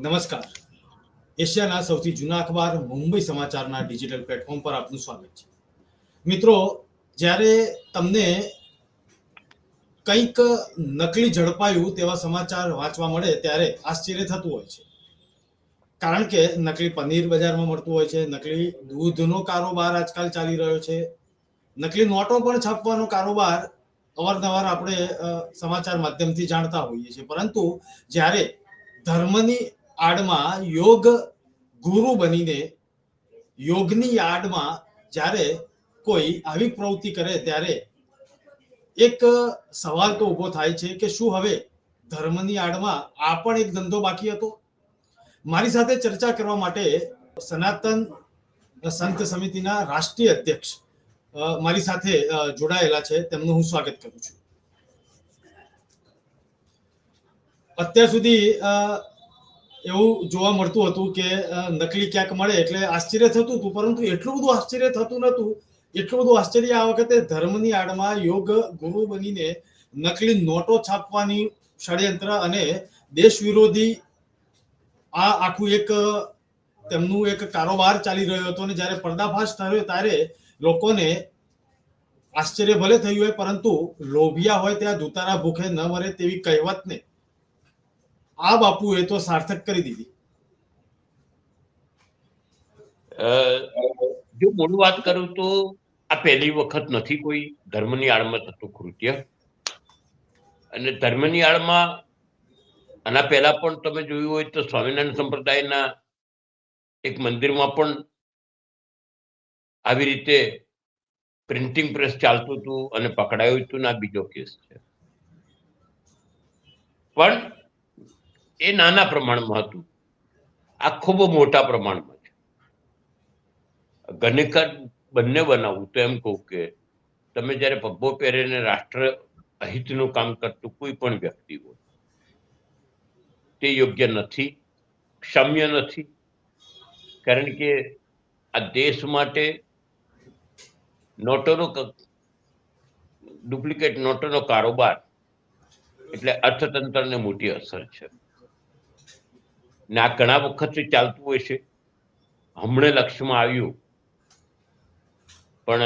નમસ્કાર. એશિયાના સૌથી જૂના અખબાર મુંબઈ સમાચારના ડિજિટલ પ્લેટફોર્મ પર આપનું સ્વાગત છે. મિત્રો, જ્યારે તમને કંઈક નકલી ઝડપાયું તેવા સમાચાર વાંચવા મળે ત્યારે આશ્ચર્ય થતું હોય છે. કારણ કે નકલી પનીર બજારમાં મળતું હોય છે, નકલી દૂધનો કારોબાર આજકાલ ચાલી રહ્યો છે, નકલી નોટો પણ છાપવાનો કારોબાર અવારનવાર આપણે સમાચાર માધ્યમથી જાણતા હોઈએ છીએ. પરંતુ જ્યારે ધર્મની આડમાં યોગ ગુરુ બનીને યોગની આડમાં જ્યારે કોઈ આવી પ્રવૃત્તિ કરે ત્યારે એક સવાલ તો ઊભો થાય છે કે શું હવે ધર્મની આડમાં આ પણ એક ધંધો બાકી હતો? મારી સાથે ચર્ચા કરવા માટે સનાતન સંત સમિતિના રાષ્ટ્રીય અધ્યક્ષ મારી સાથે જોડાયેલા છે. તેમનું હું સ્વાગત કરું છું. અત્યાર સુધી એવું જોવા મળતું હતું કે નકલી ક્યાંક મળે એટલે આશ્ચર્ય થતું હતું, પરંતુ એટલું બધું આશ્ચર્ય થતું નહોતું. એટલું બધું આશ્ચર્ય આ વખતે ધર્મની આડમાં યોગ ગુરુ બનીને નકલી નોટો છાપવાની ષડયંત્ર અને દેશ વિરોધી આ આખું એક તેમનું એક કારોબાર ચાલી રહ્યો હતો. અને જ્યારે પર્દાફાશ થયો ત્યારે લોકોને આશ્ચર્ય ભલે થયું હોય, પરંતુ લોભિયા હોય ત્યાં દુતારા ભૂખે ન મરે તેવી કહેવતને આ બાપુએ તો સાર્થક કરી દીધી. જો મૂળ વાત કરું તો આ પહેલી વખત નથી કોઈ ધર્મની આડમાં થતું કૃત્ય. અને ધર્મની આડમાં આના પહેલા પણ તમે જોયું હોય તો સ્વામિનારાયણ સંપ્રદાયના એક મંદિરમાં પણ આવી રીતે પ્રિન્ટિંગ પ્રેસ ચાલતું હતું અને પકડાયું હતું. ના બીજો કેસ છે, પણ એ નાના પ્રમાણમાં હતું. આ ખૂબ મોટા પ્રમાણમાં છે. ઘણીકર બંને બનાવવું તો એમ કહું કે તમે જયારે પગ્ગો પહેરીને રાષ્ટ્ર અહિતનું કામ કરતું કોઈ પણ વ્યક્તિ હોય તે યોગ્ય નથી, ક્ષમ્ય નથી. કારણ કે આ દેશ માટે નોટોનો ડુપ્લિકેટ નોટોનો કારોબાર એટલે અર્થતંત્રને મોટી અસર છે. ને આ ઘણા વખતથી ચાલતું હોય છે. હમણાં લક્ષ્યમાં આવ્યું, પણ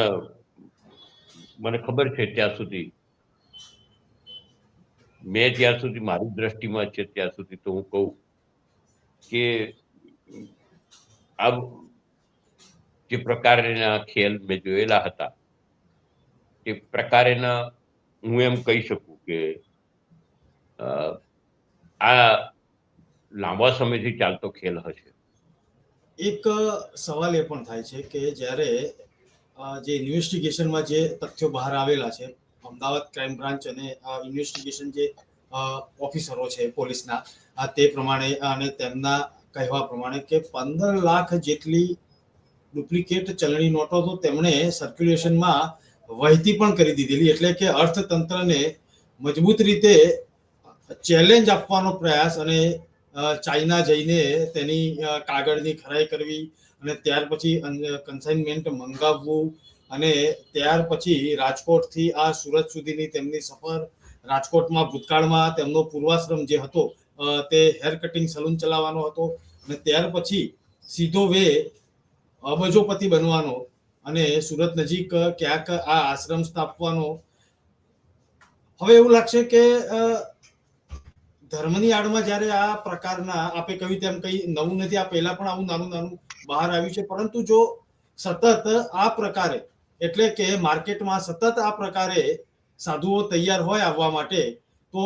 મને ખબર છે ત્યાં સુધી, મેં જ્યાં સુધી મારી દ્રષ્ટિમાં છે ત્યાં સુધી તો હું કહું કે આ જે પ્રકારના ખેલ મેં જોયેલા હતા એ પ્રકારેના હું એમ કહી શકું કે આ લાંબા સમયથી ચાલતો ખેલ હશે. એક સવાલ એ પણ થાય છે કે જ્યારે જે ઇન્વેસ્ટિગેશનમાં જે તથ્યો બહાર આવેલા છે, અમદાવાદ ક્રાઇમ બ્રાન્ચ અને ઇન્વેસ્ટિગેશન જે ઓફિસરો છે પોલીસના, તે પ્રમાણે અને તેમના કહેવા પ્રમાણે કે 15 લાખ જેટલી ડુપ્લિકેટ ચલણી નોટો તો તેમણે સર્ક્યુલેશનમાં વહેતી પણ કરી દીધેલી. એટલે કે અર્થતંત્રને મજબૂત રીતે ચેલેન્જ આપવાનો પ્રયાસ અને ચાઇના જઈને તેની કાગળની ખરાઈ કરવી અને ત્યાર પછી કન્સાઇનમેન્ટ મંગાવવું અને ત્યાર પછી રાજકોટથી આ સુરત સુધીની તેમની સફર. રાજકોટમાં ભૂતકાળમાં તેમનો પૂર્વાશ્રમ જે હતો તે હેર કટિંગ સલૂન ચલાવવાનો હતો અને ત્યાર પછી સીધો વે અબજોપતિ બનવાનો અને સુરત નજીક ક્યાંક આ આશ્રમ સ્થાપવાનો. હવે એવું લાગશે કે ધર્મની આડમાં જ્યારે આ પ્રકારના આપે કહ્યું તેમ કઈ નવું નથી, આ પહેલા પણ આવું નાનું નાનું બહાર આવ્યું છે. પરંતુ જો સતત આ પ્રકારે એટલે કે માર્કેટમાં સતત આ પ્રકારે સાધુઓ તૈયાર હોય આવવા માટે, તો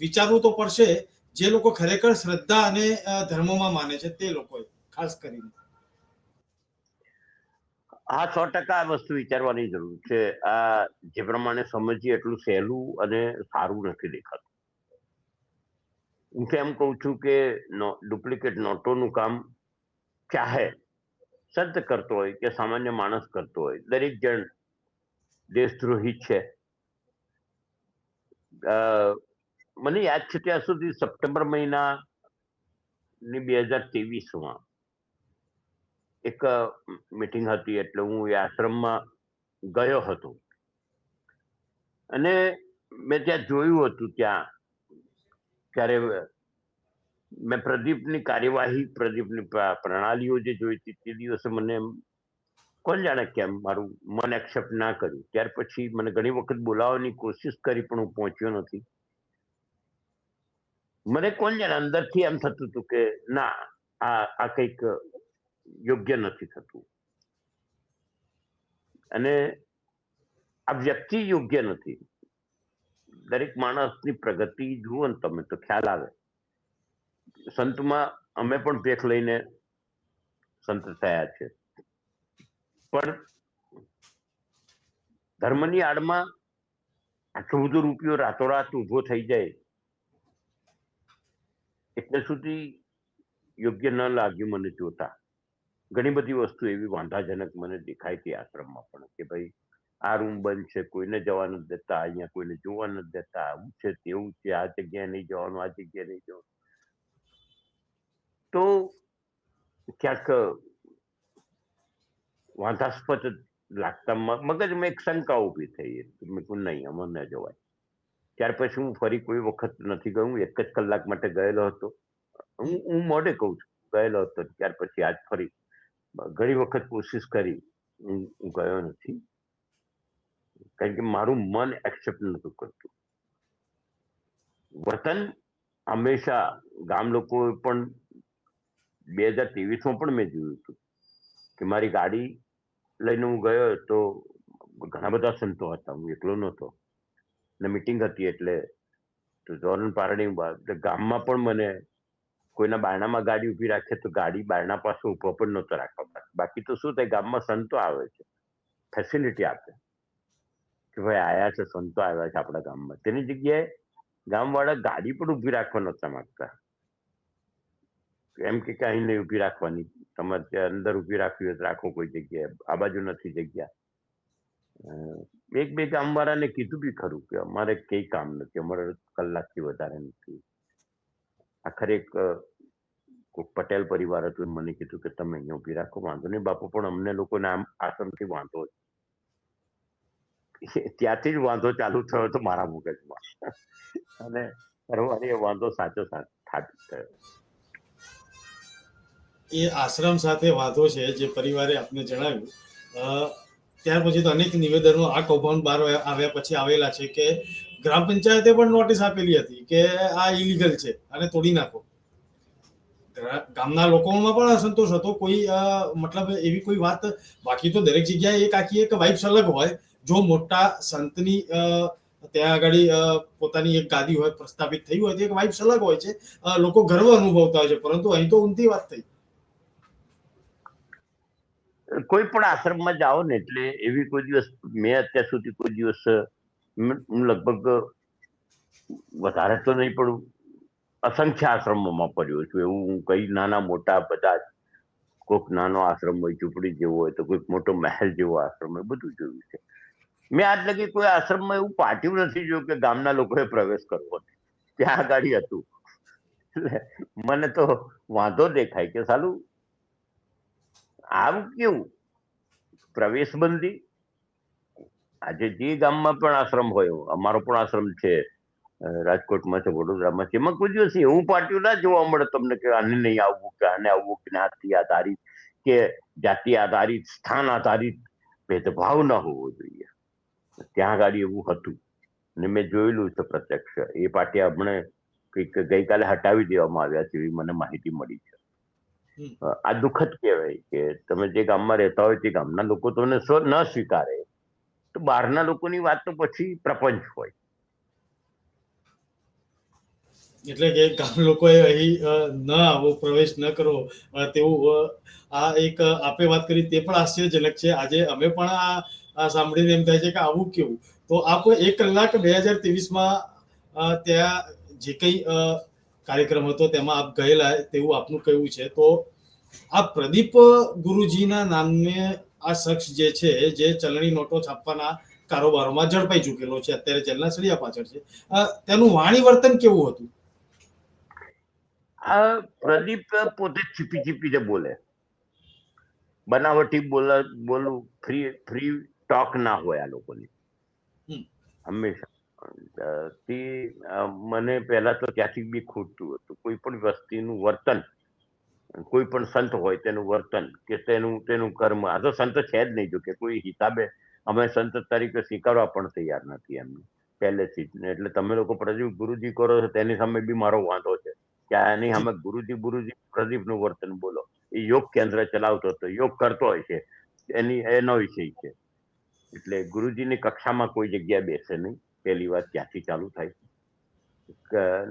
વિચારવું તો પડશે જે લોકો ખરેખર શ્રદ્ધા અને ધર્મમાં માને છે તે લોકોએ ખાસ કરીને. હા, 100% વસ્તુ વિચારવાની જરૂર છે. આ જે પ્રમાણે સમજીએ એટલું સહેલું અને સારું નથી દેખાતું. હું તો એમ કહું છું કે ડુપ્લિકેટ નોટોનું કામ ચાહે સંત કરતો હોય કે સામાન્ય માણસ કરતો હોય, દરેક જણ દેશદ્રોહી છે. મને યાદ છે ત્યાં સુધી સપ્ટેમ્બર મહિનાની 2023માં એક મીટિંગ હતી, એટલે હું એ આશ્રમમાં ગયો હતો અને મેં ત્યાં જોયું હતું. ત્યારે મેં પ્રદીપની કાર્યવાહી, પ્રદીપની પ્રણાલીઓ જે જોઈ હતી તે દિવસે મને એમ કોણ જાણે કેમ મારું મન એક્સેપ્ટ ના કર્યું. ત્યાર પછી મને ઘણી વખત બોલાવવાની કોશિશ કરી પણ હું પહોંચ્યો નથી. મને કોણ જાણે અંદરથી એમ થતું હતું કે ના, આ કંઈક યોગ્ય નથી થતું, અને આ વ્યક્તિ યોગ્ય નથી. દરેક માણસની પ્રગતિ જુઓ ને તમે તો ખ્યાલ આવે. સંતમાં અમે પણ ભેખ લઈને સંત થયા છે, પણ ધર્મની આડમાં આટલો બધો રૂપિયો રાતોરાત ઉભો થઈ જાય એટલે સુધી યોગ્ય ન લાગ્યું મને જોતા. ઘણી બધી વસ્તુ એવી વાંધાજનક મને દેખાય હતી આશ્રમમાં પણ, કે ભાઈ આ રૂમ બંધ છે, કોઈને જવા નથી દેતા, અહીંયા કોઈને જોવા નથી દેતા, આવું છે તેવું છે, આ જગ્યાએ નહીં જવાનું, આ જગ્યાએ નહીં જવાનું. તો ક્યાંક વાંધાસ્પદ લાગતા મગજમાં એક શંકા ઊભી થઈ. મેં કહ્યું નહીં, આમાં ન જવાય. ત્યાર પછી હું ફરી કોઈ વખત નથી ગયો. હું 1 જ કલાક માટે ગયેલો હતો. હું મોઢે કહું છું, ગયેલો હતો. ત્યાર પછી આજ ફરી ઘણી વખત કોશિશ કરી, હું ગયો નથી, કારણ કે મારું મન એક્સેપ્ટ નતું કરતું. વતન હંમેશા ગામ લોકો પણ 2023માં પણ મેં જોયું હતું કે મારી ગાડી લઈને હું ગયો તો ઘણા બધા સંતો હતા, હું એકલો નહોતો, ને મીટિંગ હતી એટલે ધોરણ પારણી ગામમાં પણ મને કોઈના બારણામાં ગાડી ઉભી રાખે તો ગાડી બારણા પાસે ઉભો પણ નહોતો રાખવા. બાકી તો શું થાય, ગામમાં સંતો આવે છે, ફેસિલિટી આપે કે ભાઈ આયા છે, સંતો આવ્યા છે આપણા ગામમાં. તેની જગ્યાએ ગામવાળા ગાડી પણ ઉભી રાખવા નહોતા માંગતા. એમ કે અહીં નહીં ઉભી રાખવાની, તમારે ત્યાં અંદર ઉભી રાખવી હોય તો રાખો કોઈ જગ્યાએ, આ બાજુ નથી જગ્યા. 1-2 ગામવાળાને કીધું બી ખરું કે અમારે કઈ કામ નથી, અમારે કલાકથી વધારે નથી. આખરે એક પટેલ પરિવાર હતું, મને કીધું કે તમે અહીંયા ઉભી રાખો, વાંધો નહીં બાપુ, પણ અમને લોકોને આમ આશ્રમથી વાંધો છે. ત્યાંથી જ વાંધો ચાલુ થયો હતો મારા મગજમાં, અને એ વાંધો સાચો સાબિત થયો. એ આશ્રમ સાથે વાંધો છે જે પરિવારે આપને જણાવ્યું, ત્યાર પછી તો અનેક નિવેદનો આ કૌભાંડ બહાર આવ્યા પછી આવેલા છે કે ગ્રામ પંચાયતે પણ નોટિસ આપેલી હતી કે આ ઇલીગલ છે અને તોડી નાખો. ગામના લોકોમાં પણ અસંતોષ હતો. કોઈ મતલબ એવી કોઈ વાત, બાકી તો દરેક જગ્યાએ એક આખી એક વાઇબ્સ અલગ હોય. જો મોટા સંતની ત્યાં આગળ પોતાની એક ગાદી હોય, પ્રસ્થાપિત થઈ હોય તો એક વાઇબ્સ અલગ હોય છે, લોકો ગર્વ અનુભવતા હોય છે. પરંતુ અહીં તો ઊંધી વાત થઈ. કોઈ પણ આશ્રમમાં જાઓ ને એટલે એવી કોઈ દિવસ, મેં અત્યાર સુધી કોઈ દિવસ, હું લગભગ વધારે તો નહીં પણ અસંખ્ય આશ્રમોમાં પડ્યો છું. એવું હું કઈ નાના મોટા બધા જ, કોઈક નાનો આશ્રમ હોય ઝૂંપડી જેવો હોય તો કોઈક મોટો મહેલ જેવો આશ્રમ હોય, બધું જોયું છે. મેં આજ લગી કોઈ આશ્રમમાં એવું પાટિયું નથી જોયું કે ગામના લોકોએ પ્રવેશ કરવો. ત્યાં આગળ હતું. મને તો વાંધો દેખાય કે સાલું આવું કેવું પ્રવેશબંધી. આજે જે ગામમાં પણ આશ્રમ હોય, અમારો પણ આશ્રમ છે રાજકોટમાં છે, વડોદરામાં છે, એમાં કોઈ દિવસ એવું પાટિયું ના જોવા મળે તમને કે આને નહીં આવવું, કે આને આવવું, જ્ઞાતિ આધારિત કે જાતિ આધારિત, સ્થાન આધારિત ભેદભાવ ન હોવો જોઈએ. ત્યાં આગળ એવું હતું ને મેં જોયેલું છે પ્રત્યક્ષ. એ પાટિયા હમણાં કંઈક ગઈકાલે હટાવી દેવામાં આવ્યા છે એવી મને માહિતી મળી છે. આ દુઃખદ કહેવાય કે તમે જે ગામમાં રહેતા હોય તે ગામના લોકો તમને ન સ્વીકારે તો બહારના લોકોની વાત તો પછી પ્રપંચ હોય. એટલે કે ગામ લોકોએ અહીં ન આવો, પ્રવેશ ન કરો તેવું આ એક આપે વાત કરી તે પણ આશ્ચર્યજનક છે. આજે અમે પણ આ સાંભળીને એમ થાય છે કે આવું કેવું. તો આપ 1 કલાક 2023માં ત્યાં જે કંઈ કાર્યક્રમ હતો તેમાં આપ ગયેલા તેવું આપનું કહેવું છે. તો આ પ્રદીપ ગુરુજીના નામે આ શખ્સ જે છે, જે ચલણી નોટો છાપવાના કારોબારોમાં ઝડપાઈ ચૂકેલો છે, અત્યારે જેલના સળિયા પાછળ છે, તેનું વાણી વર્તન કેવું હતું? આ પ્રદીપ પોતે છીપીને બોલે, બનાવટી બોલું, ફ્રી ટોક ના હોય આ લોકોની હંમેશા. તે મને પહેલા તો ત્યાંથી બી ખૂટતું હતું. કોઈ પણ વ્યક્તિનું વર્તન, કોઈ પણ સંત હોય તેનું વર્તન કે તેનું કર્મ, આ તો સંત છે જ નહીં, જો કે કોઈ હિસાબે અમે સંત તરીકે સ્વીકારવા પણ તૈયાર નથી એમને પહેલેથી જ. એટલે તમે લોકો પ્રદીપ ગુરુજી કરો છો તેની સામે બી મારો વાંધો છે કે આની સામે ગુરુજી પ્રદીપનું વર્તન બોલો. એ યોગ કેન્દ્ર ચલાવતો હતો, યોગ કરતો હોય છે, એનો વિષય છે. એટલે ગુરુજીની કક્ષામાં કોઈ જગ્યાએ બેસે નહીં, પહેલી વાત ત્યાંથી ચાલુ થાય છે.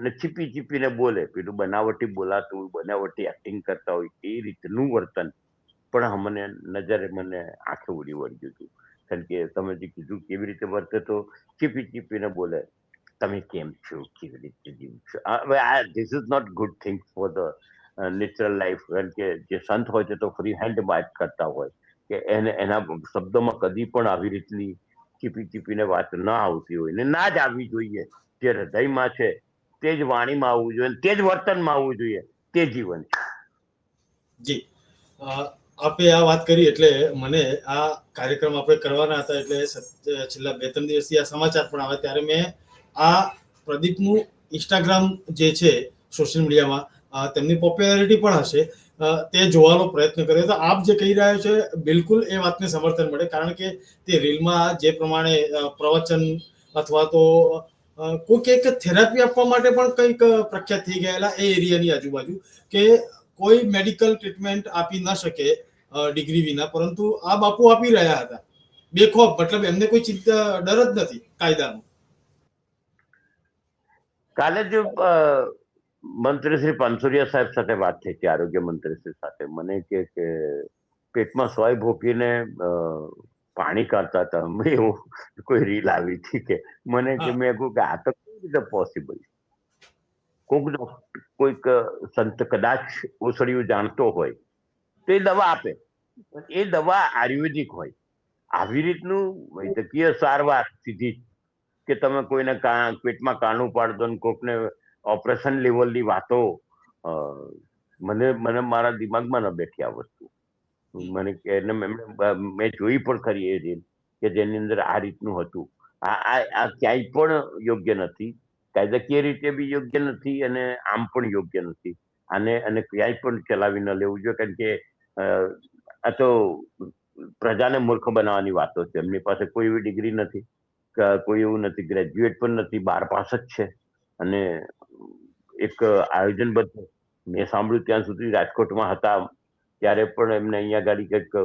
ને ચીપીને બોલે, પેલું બનાવટી બોલાતું, બનાવટી એક્ટિંગ કરતા હોય એ રીતનું વર્તન પણ મને નજરે મને આંખે ઉડી વળગ્યું હતું. કારણ કે તમે જે કીધું કેવી રીતે વર્તે, તો ચીપીને બોલે, તમે કેમ છો, કેવી રીતે જીવ છો. This is not good thing for the natural life. કારણ કે જે સંત હોય છે તો ફ્રી હેન્ડ વાત કરતા હોય કે એના શબ્દોમાં કદી પણ આવી રીતની ચીપીને વાત ના આવતી હોય ને ના જ આવવી જોઈએ. જે હૃદયમાં છે તે જ વાણીમાં આવવું જોઈએ, તે જ વર્તનમાં આવવું જોઈએ, તે જીવન છે. જી, આપે આ વાત કરી એટલે મને આ કાર્યક્રમ આપણે કરવાના હતા, એટલે છેલ્લા 2-3 દિવસથી આ સમાચાર પણ આવે ત્યારે મેં આ પ્રદીપનું ઇન્સ્ટાગ્રામ જે છે સોશિયલ મીડિયામાં તેમની પોપ્યુલારિટી પણ હશે તે જોવાનો પ્રયત્ન કર્યો. તો આપ જે કહી રહ્યા છે બિલકુલ એ વાતને સમર્થન મળે, કારણ કે તે રીલમાં જે પ્રમાણે પ્રવચન અથવા તો કોઈક એક થેરાપી આપવા માટે પણ કંઈક પ્રખ્યાત થઈ ગયેલા એ એરિયાની આજુબાજુ, કે કોઈ મેડિકલ ટ્રીટમેન્ટ આપી ન શકે ડિગ્રી વિના, પરંતુ આ બાપુ આપી રહ્યા હતા બેખોફ. મતલબ એમને કોઈ ચિંતા, ડર જ નથી કાયદાનો. કાલે જ મંત્રી શ્રી પાનસુરિયા સાહેબ સાથે વાત થઈ હતી, આરોગ્ય મંત્રી શ્રી સાથે. મને કે પેટમાં સોય ભોગીને પાણી કાઢતા હતા. એવું કોઈ રીલ આવી હતી કે મને કે મેં કહ્યું કે આ તો કેવી રીતે પોસિબલ. કોઈક સંત કદાચ ઓસડિયું જાણતો હોય તો એ દવા આપે, એ દવા આયુર્વેદિક હોય. આવી રીતનું વૈદ્યકીય સારવાર સીધી કે તમે કોઈને પેટમાં કાણું પાડતો ને કોકને ઓપરેશન લેવલની વાતો, મને મારા દિમાગમાં ન બેઠી આ વસ્તુ. મને મેં જોઈ પણ ખરી એ રીલ કે જેની અંદર આ રીતનું હતું. આ ક્યાંય પણ યોગ્ય નથી, કાયદાકીય રીતે બી યોગ્ય નથી અને આમ પણ યોગ્ય નથી. અને ક્યાંય પણ ચલાવી ન લેવું જોઈએ, કારણ કે આ તો પ્રજાને મૂર્ખ બનાવવાની વાતો છે. એમની પાસે કોઈ એવી ડિગ્રી નથી, કોઈ એવું નથી, ગ્રેજ્યુએટ પણ નથી, 12 પાસ જ છે. અને એક આયોજનબદ્ધ, મેં સાંભળ્યું ત્યાં સુધી રાજકોટમાં હતા ત્યારે પણ એમને અહીંયા ગાડી કંઈક,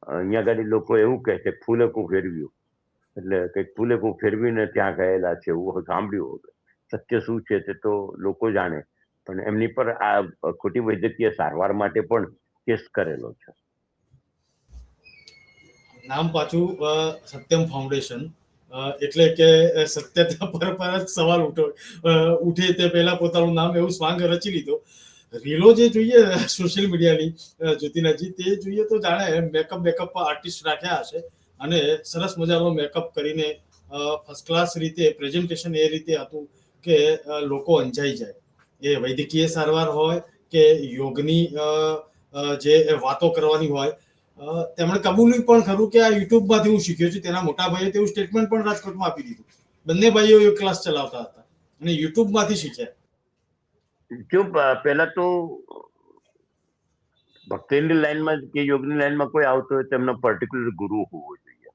અહીંયા ગાડી લોકો એવું કહે છે ફૂલેકું ફેરવ્યું, એટલે કંઈક ફૂલેકું ફેરવીને ત્યાં ગયેલા છે એવું સાંભળ્યું. સત્ય શું છે તે તો લોકો જાણે, પણ એમની પર આ ખોટી વૈદ્યકીય સારવાર માટે પણ કેસ કરેલો છે. નામ પાછું સત્યમ ફાઉન્ડેશન, એટલે કે સત્યતા પર જ સવાલ ઉઠે તે પહેલા પોતાનું નામ એવું સ્વાંગ રચી લીધો. રીલો જે જોઈએ સોશિયલ મીડિયાની જ્યોતિનાજી, તે જોઈએ તો જાણે મેકઅપ આર્ટિસ્ટ રાખ્યા હશે અને સરસ મજાનો મેકઅપ કરીને ફર્સ્ટ ક્લાસ રીતે પ્રેઝન્ટેશન એ રીતે હતું કે લોકો અંજાઈ જાય. એ વૈદ્યકીય સારવાર હોય કે યોગની જે વાતો કરવાની હોય. તેમણે કબૂલ્યું પણ ખરું કે આ યુટ્યુબમાંથી હું શીખ્યો છું. તેના મોટા ભાઈએ તેવું સ્ટેટમેન્ટ પણ રાજકોટમાં આપી દીધું. બંને ભાઈઓ એક ક્લાસ ચલાવતા હતા અને યુટ્યુબમાંથી શીખ્યા. જો પહેલા તો ભક્તિની લાઈનમાં કે યોગની લાઈનમાં કોઈ આવતો હોય તો એમનો પર્ટિક્યુલર ગુરુ હોવો જોઈએ.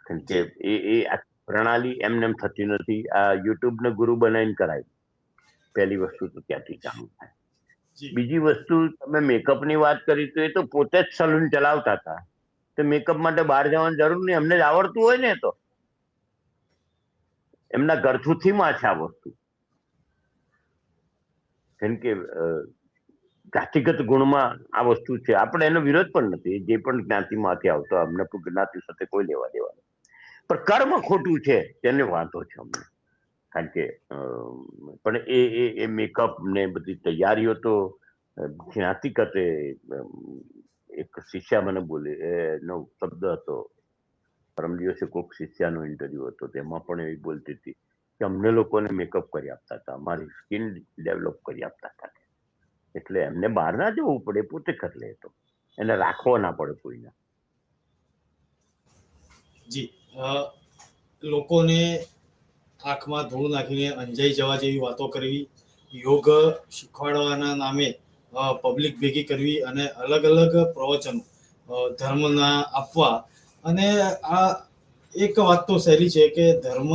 કારણ કે એ આ પ્રણાલી એમને એમ થતી નથી. આ યુટ્યુબને ગુરુ બનાવીને કરાય. પહેલી વસ્તુ તો ત્યાંથી ચાલુ થાય. બીજી વસ્તુ, તમે મેકઅપની વાત કરી તો એ તો પોતે જ સલૂન ચલાવતા હતા. તો મેકઅપ માટે બહાર જવાની જરૂર નહીં, એમને જ આવડતું હોય ને, તો એમના ઘરથુથીમાં છે આ વસ્તુ. કેમ કે જાતિગત ગુણમાં આ વસ્તુ છે. આપણે એનો વિરોધ પણ નથી, જે પણ જ્ઞાતિમાંથી આવતો, અમને જ્ઞાતિ સાથે કોઈ લેવા દેવા નથી. પણ કર્મ ખોટું છે તેને વાંધો છે અમને. કારણ કે પણ એ મેકઅપ ને બધી તૈયારીઓ તો જ્ઞાતિગત. એક શિષ્યા મને બોલે, એનો શબ્દ હતો, પરમ દિવસે કોઈક શિષ્યાનો ઇન્ટરવ્યુ હતો, તેમાં પણ એવી બોલતી હતી કે અમને લોકોને મેકઅપ કરી આપતા હતા, અમારી સ્કિન ડેવલપ કરી આપતા હતા. એટલે એમને બહાર ના જવું પડે, પોતે કરી લે, તો એને રાખવો ના પડે કોઈને. જી, લોકોને આંખમાં ધૂળ નાખીને અંજાઈ જવા જેવી વાતો કરવી, યોગ શીખવાડવાના નામે પબ્લિક ભેગી કરવી અને અલગ અલગ પ્રવચનો ધર્મના આપવા. અને આ એક વાત તો સહેલી છે કે ધર્મ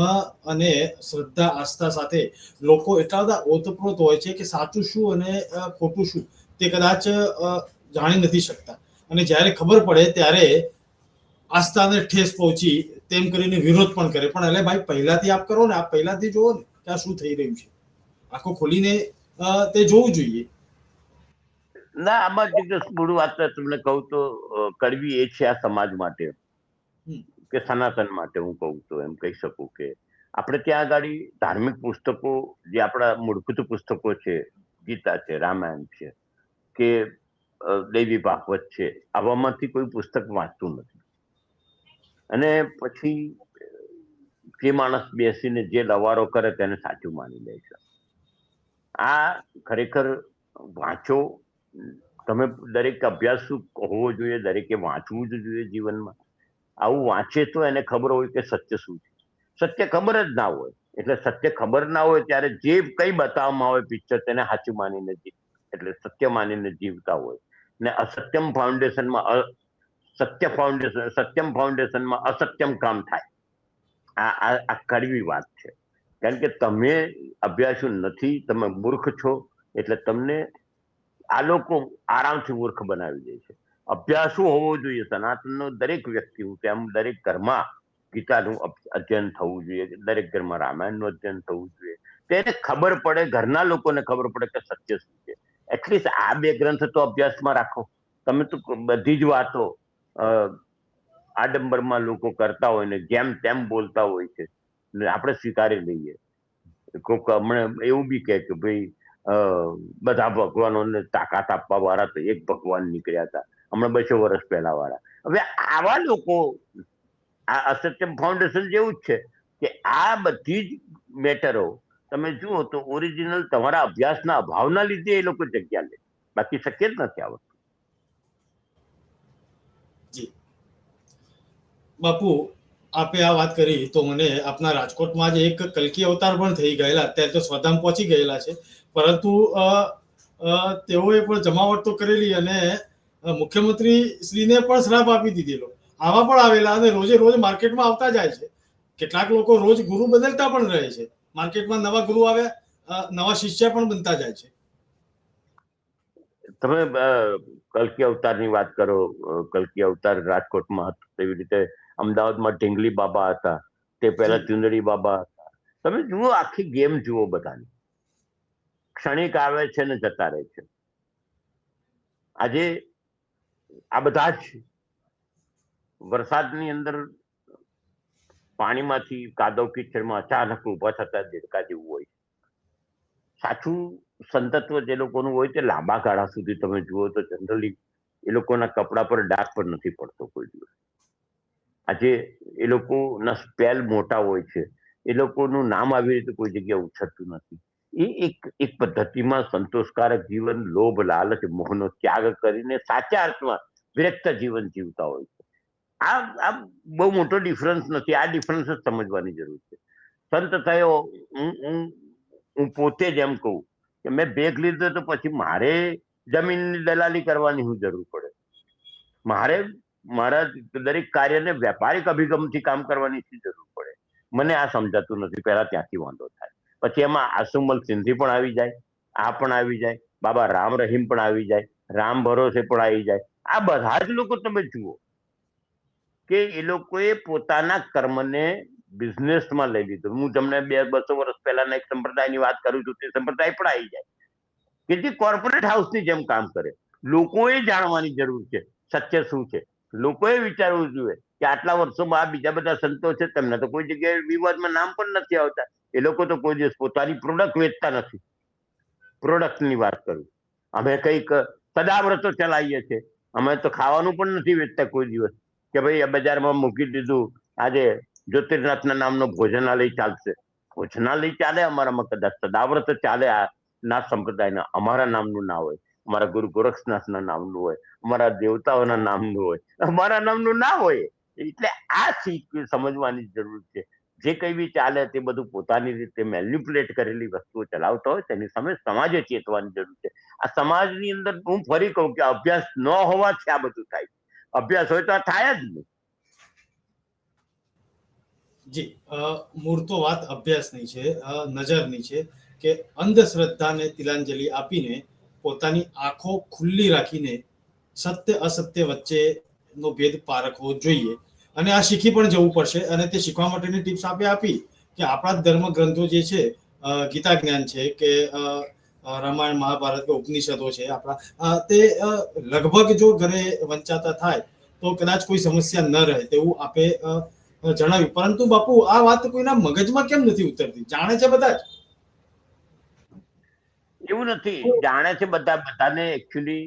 અને શ્રદ્ધા આસ્થા સાથે લોકો એટલા બધા ઓતપ્રોત હોય છે કે સાચું શું અને ખોટું શું તે કદાચ જાણી નથી શકતા. અને જ્યારે ખબર પડે ત્યારે આસ્થાને ઠેસ પહોંચી તેમ કરીને વિરોધ પણ કરે. પણ એટલે ભાઈ પહેલાથી આપ કરો ને, આપ પહેલાથી જોવો ને કે આ શું થઈ રહ્યું છે, આંખો ખોલીને તે જોવું જોઈએ. ના, આમાં જિજ્ઞેશ મૂળ વાત તમને કહું તો કરવી એ છે આ સમાજ માટે કે સનાતન માટે. હું કહું તો એમ કહી શકું કે આપણે ત્યાં આગળ ધાર્મિક પુસ્તકો જે આપણા મૂળભૂત પુસ્તકો છે, ગીતા છે, રામાયણ છે કે દૈવી ભાગવત છે, આવામાંથી કોઈ પુસ્તક વાંચતું નથી. અને પછી જે માણસ બેસીને જે લવારો કરે તેને સાચું માની લે છે. આ ખરેખર વાંચો. તમે દરેક અભ્યાસ હોવો જોઈએ, દરેકે વાંચવું જ જોઈએ જીવનમાં. આવું વાંચે તો એને ખબર હોય કે સત્ય શું છે. સત્ય ખબર જ ના હોય, એટલે સત્ય ખબર ના હોય ત્યારે જે કઈ બતાવવામાં આવે પિક્ચર તેને સાચું માનીને એટલે સત્ય માનીને જીવતા હોય. ને અસત્યમ ફાઉન્ડેશનમાં સત્યમ ફાઉન્ડેશનમાં અસત્યમ કામ થાય. આ કડવી વાત છે. કારણ કે તમે અભ્યાસુ નથી, તમે મૂર્ખ છો, એટલે તમને આ લોકો આરામથી મૂર્ખ બનાવી દે છે. અભ્યાસુ હોવો જોઈએ સનાતનનો. દરેક વ્યક્તિ, તેમ દરેક ઘરમાં ગીતાનું અધ્યયન થવું જોઈએ, દરેક ઘરમાં રામાયણનું અધ્યયન થવું જોઈએ. તેને ખબર પડે, ઘરના લોકોને ખબર પડે કે સત્ય શું છે. એટલીસ્ટ આ બે ગ્રંથ તો અભ્યાસમાં રાખો. તમે તો બધી જ વાતો આડંબરમાં લોકો કરતા હોય ને જેમ તેમ બોલતા હોય છે, આપણે સ્વીકારી લઈએ. કોઈક હમણાં એવું બી કહે કે ભાઈ બધા ભગવાનોને તાકાત આપવા વાળા તો એક ભગવાન નીકળ્યા હતા હમણાં 200 વર્ષ પહેલા વાળા. હવે આવા લોકો, આ અસત્યમ ફાઉન્ડેશન જેવું જ છે કે આ બધી જ મેટરો તમે જુઓ તો ઓરિજિનલ તમારા અભ્યાસના અભાવના લીધે એ લોકો જગ્યા લે, બાકી શક્ય જ નથી આ વસ્તુ. જી બાપુ, આપે આ વાત કરી તો મને આપના રાજકોટમાં જ એક કલ્કી અવતાર પણ થઈ ગયેલા, અત્યારે તો સ્વધામ પહોંચી ગયેલા છે, પરંતુ તેઓએ પણ જમાવટ તો કરેલી અને મુખ્યમંત્રી શ્રીને પણ શ્રાપ આપી દીધેલો. આવા પણ આવેલા અને રોજે રોજ માર્કેટમાં આવતા જાય છે. કેટલાક લોકો રોજ ગુરુ બદલતા પણ રહે છે. માર્કેટમાં નવા ગુરુ આવે, નવા શિષ્ય પણ બનતા જાય છે. તમે કલ્કી અવતારની વાત કરો. કલ્કી અવતાર રાજકોટમાં હતો, તેવી રીતે અમદાવાદમાં ઢીંગલી બાબા હતા, તે પહેલા ચુંદડી બાબા હતા. તમે જુઓ, આખી ગેમ જુઓ બધાની. ક્ષણિક આવે છે ને જતા રહે છે. આજે આ બધા જ વરસાદની અંદર પાણીમાંથી કાદવ કીચડમાં અચાનક ઉભા થતા દેડકા જેવું હોય. સાચું સંતત્વ જે લોકોનું હોય તે લાંબા ગાળા સુધી તમે જુઓ તો જનરલી એ લોકોના કપડા પર ડાઘ પણ નથી પડતો કોઈ દિવસ. આજે એ લોકોના સ્પેલ મોટા હોય છે, એ લોકોનું નામ આવી રીતે કોઈ જગ્યાએ ઉછળતું નથી. એ એક પદ્ધતિમાં સંતોષકારક જીવન, લોભ, લાલચ, મોહનો ત્યાગ કરીને સાચા અર્થમાં વિરક્ત જીવન જીવતા હોય છે. આ બહુ મોટો ડિફરન્સ નથી. આ ડિફરન્સ જ સમજવાની જરૂર છે. સંત થયો, હું પોતે જ એમ કહું કે મેં ભેગ લીધો તો પછી મારે જમીનની દલાલી કરવાની શું જરૂર પડે? મારે મારા દરેક કાર્યને વ્યાપારિક અભિગમથી કામ કરવાની શી જરૂર પડે? મને આ સમજાતું નથી. પહેલા ત્યાંથી વાંધો થાય. પછી એમાં આસુમલ સિંધી પણ આવી જાય, આ પણ આવી જાય, બાબા રામ રહીમ પણ આવી જાય, રામ ભરોસે પણ આવી જાય. આ બધા જ લોકો તમે જુઓ કે એ લોકોએ પોતાના કર્મને બિઝનેસમાં લઈ લીધું. હું તમને 200 વર્ષ પહેલાના એક સંપ્રદાયની વાત કરું છું, તે સંપ્રદાય પણ આવી જાય કે જે કોર્પોરેટ હાઉસની જેમ કામ કરે. લોકોએ જાણવાની જરૂર છે સત્ય શું છે. લોકોએ વિચારવું જોઈએ કે આટલા વર્ષોમાં આ બીજા બધા સંતો છે, તેમને તો કોઈ જગ્યાએ વિવાદમાં નામ પણ નથી આવતા. એ લોકો તો કોઈ દિવસ પોતાની પ્રોડક્ટ વેચતા નથી. પ્રોડક્ટની વાત કરું, અમે કંઈક સદાવ્રતો ચલાવીએ છીએ, અમે તો ખાવાનું પણ નથી વેચતા કોઈ દિવસ કે ભાઈ આ બજારમાં મૂકી દીધું, આજે જ્યોતિર્નાથના નામનો ભોજનાલય ચાલશે. ભોજનાલય ચાલે અમારામાં, કદાચ સદાવ્રત ચાલે આ નાથ સંપ્રદાયના, અમારા નામનું ના હોય, અમારા ગુરુ ગોરક્ષનાથના નામનું હોય, અમારા દેવતાઓના નામનું હોય, અમારા નામનું ના હોય. એટલે આ સમજવાની જરૂર છે. જે કઈ બી ચાલે તે બધું પોતાની રીતે મેલ્યુપ્યુલેટ કરેલી વસ્તુઓ ચલાવતા હોય તેની સામે સમાજે ચેતવાની જરૂર છે. આ સમાજની અંદર હું ફરી કહું કે અભ્યાસ ન હોવાથી આ બધું થાય. અભ્યાસ હોય તો આ થાય જ નહીં. જી, મૂળ તો વાત અભ્યાસની છે, નજરની છે કે અંધશ્રદ્ધાને તિલાંજલિ આપીને પોતાની આંખો ખુલ્લી રાખીને સત્ય અસત્ય વચ્ચેનો ભેદ પારખવો જોઈએ અને આ શીખી પણ જવું પડશે. અને તે શીખવા માટેની ટિપ્સ આપી કે આપણા ધર્મ ગ્રંથો જે છે, ગીતા જ્ઞાન છે કે રામાયણ મહાભારત કે ઉપનિષદો છે આપણા, તે લગભગ જો ઘરે વંચાતા થાય તો કદાચ કોઈ સમસ્યા ન રહે તેવું આપે જણાવ્યું. પરંતુ બાપુ, આ વાત કોઈના મગજમાં કેમ નથી ઉતરતી? જાણે છે બધા જ. એવું નથી, જાણે છે બધા. બધાને એકચ્યુઅલી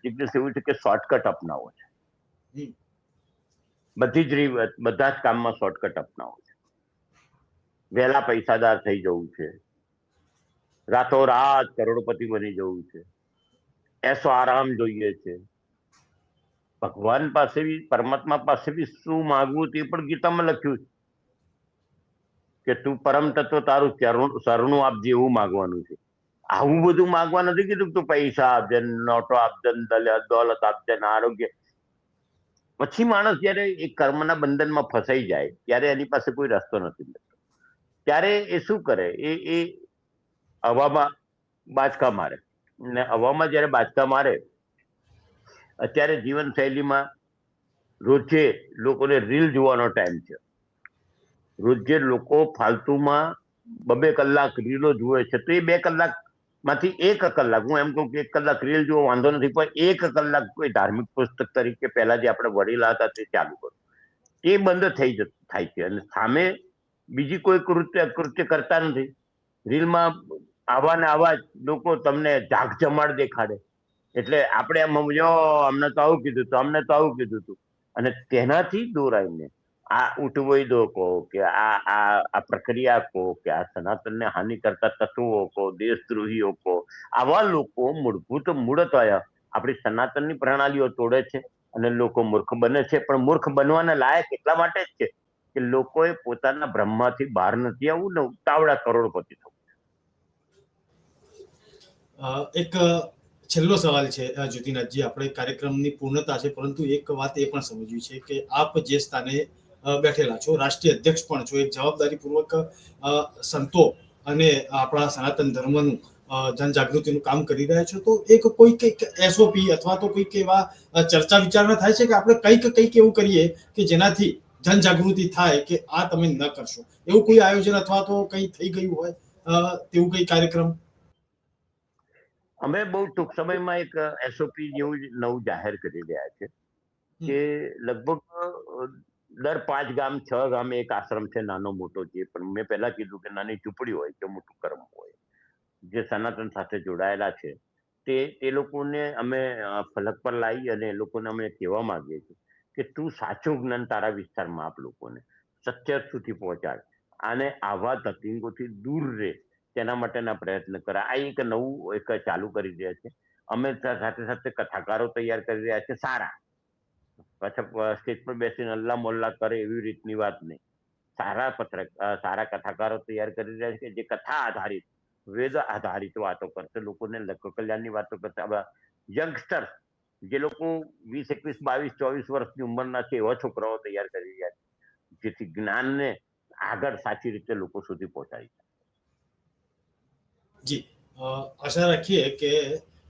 જિજ્ઞેસ એવું છે કે શોર્ટકટ અપનાવો છે. બધી જ બધા જ કામમાં શોર્ટકટ અપનાવો છે. વહેલા પૈસાદાર થઈ જવું છે, રાતોરાત કરોડપતિ બની જવું છે, એસો આરામ જોઈએ છે. ભગવાન પાસે બી, પરમાત્મા પાસે બી શું માંગવું તે પણ ગીતામાં લખ્યું છે કે તું પરમ તત્વ તારું શરણું આપજે, એવું માંગવાનું છે. આવું બધું માંગવા નથી કીધું તું પૈસા આપજે, નોટો આપજે, દોલત આપજે, આરોગ્ય. પછી માણસ જયારે એ કર્મના બંધનમાં ફસાઈ જાય ત્યારે એની પાસે કોઈ રસ્તો નથી મળતો. ત્યારે એ શું કરે? એ હવામાં બાચકા મારે. ને હવામાં જયારે બાચકા મારે, અત્યારે જીવનશૈલીમાં રોજે લોકોને રીલ જોવાનો ટાઈમ છે. રોજે લોકો ફાલતુમાં 2-2 કલાક રીલો જુએ છે. તો એ 2 કલાકમાંથી 1 કલાક, હું એમ કહું કે 1 કલાક રીલ જોવો વાંધો નથી, પણ 1 કલાક કોઈ ધાર્મિક પુસ્તક તરીકે પહેલા જે આપણે વડીલા હતા તે ચાલુ કરો. એ બંધ થાય છે અને સામે બીજી કોઈ કૃત્ય કરતા નથી. રીલમાં આવા ને આવા લોકો તમને જાગ જમાડ દેખાડે. એટલે આપણે એમ સમજો અમને તો આવું કીધું હતું, અમને તો આવું કીધું હતું. અને તેનાથી દોરાઈને આ ઉઠવૈદો કહો કે આ પ્રક્રિયા કહો કે આ સનાતનને હાનિ કરતા તત્વો કહો, દેશદ્રોહીઓ કહો, આવા લોકો મૂળતઃ આપણી સનાતનની પ્રણાલીઓ તોડે છે અને લોકો મૂર્ખ બને છે. પણ મૂર્ખ બનવાના લાયક એટલા માટે જ છે કે લોકોએ પોતાના બ્રહ્મમાંથી બહાર નથી આવવું ને ઉતાવળા કરોડપતિ થવું. એક છેલ્લો સવાલ છે જ્યોતિનાથજી, આપણે કાર્યક્રમની પૂર્ણતા છે, પરંતુ એક વાત એ પણ સમજવી છે કે આપ જે સ્થાને બેઠેલા છો, રાષ્ટ્રીય અધ્યક્ષ પણ છો, એક જવાબદારીપૂર્વક સંતો અને આપણા સનાતન ધર્મનું જનજાગૃતિનું કામ કરી રહ્યા છો. તો એક કોઈક એસઓપી અથવા તો કોઈક એવા ચર્ચા વિચારણા થાય છે કે આપણે કંઈક એવું કરીએ કે જેનાથી જનજાગૃતિ થાય કે આ તમે ન કરશો? એવું કોઈ આયોજન અથવા તો કંઈ થઈ ગયું હોય તેવું કઈ કાર્યક્રમ? અમે બહુ ટૂંક સમયમાં એક એસઓપી જેવું નવું જાહેર કરી રહ્યા છે કે લગભગ દર 5 ગામ 6 ગામે એક આશ્રમ છે, નાનો મોટો. જે પણ મેં પહેલા કીધું કે નાની ઝૂંપડી હોય કે મોટું કર્મ હોય, જે સનાતન સાથે જોડાયેલા છે, તે લોકોને અમે ફલક પર લાવી અને એ લોકોને અમે કહેવા માંગીએ છીએ કે તું સાચું જ્ઞાન તારા વિસ્તારમાં આપ, લોકોને સત્ય સુધી પહોંચાડ અને આવા તકલીફોથી દૂર રહે તેના માટેના પ્રયત્ન કરે. આ એક નવું ચાલુ કરી રહ્યા છે. અમે સાથે સાથે કથાકારો તૈયાર કરી રહ્યા છે સારા. પાછા સ્ટેજ પર બેસીને અલ્લા મોલ્લા કરે એવી રીતની વાત નહીં. સારા કથાકારો તૈયાર કરી રહ્યા છે જે કથા આધારિત, વેદ આધારિત વાતો કરશે, લોકોને લોકો કલ્યાણની વાતો કરશે. યંગસ્ટર જે લોકો 20, 21, 22, 24 વર્ષની ઉંમરના છે એવા છોકરાઓ તૈયાર કરી રહ્યા છે જેથી જ્ઞાનને આગળ સાચી રીતે લોકો સુધી પહોંચાડી શકે. જી, આશા રાખીએ કે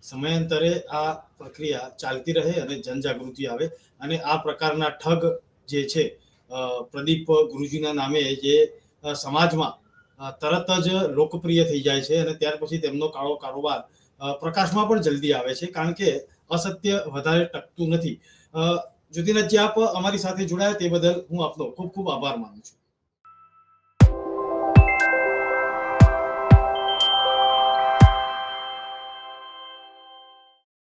સમયાંતરે આ પ્રક્રિયા ચાલતી રહે અને જનજાગૃતિ આવે અને આ પ્રકારના ઠગ જે છે પ્રદીપ ગુરુજીના નામે જે સમાજમાં તરત જ લોકપ્રિય થઈ જાય છે અને ત્યાર પછી તેમનો કાળો કારોબાર પ્રકાશમાં પણ જલ્દી આવે છે, કારણ કે અસત્ય વધારે ટકતું નથી. જ્યોતિનાથજી, આપ અમારી સાથે જોડાયા તે બદલ હું આપનો ખૂબ ખૂબ આભાર માનું છું.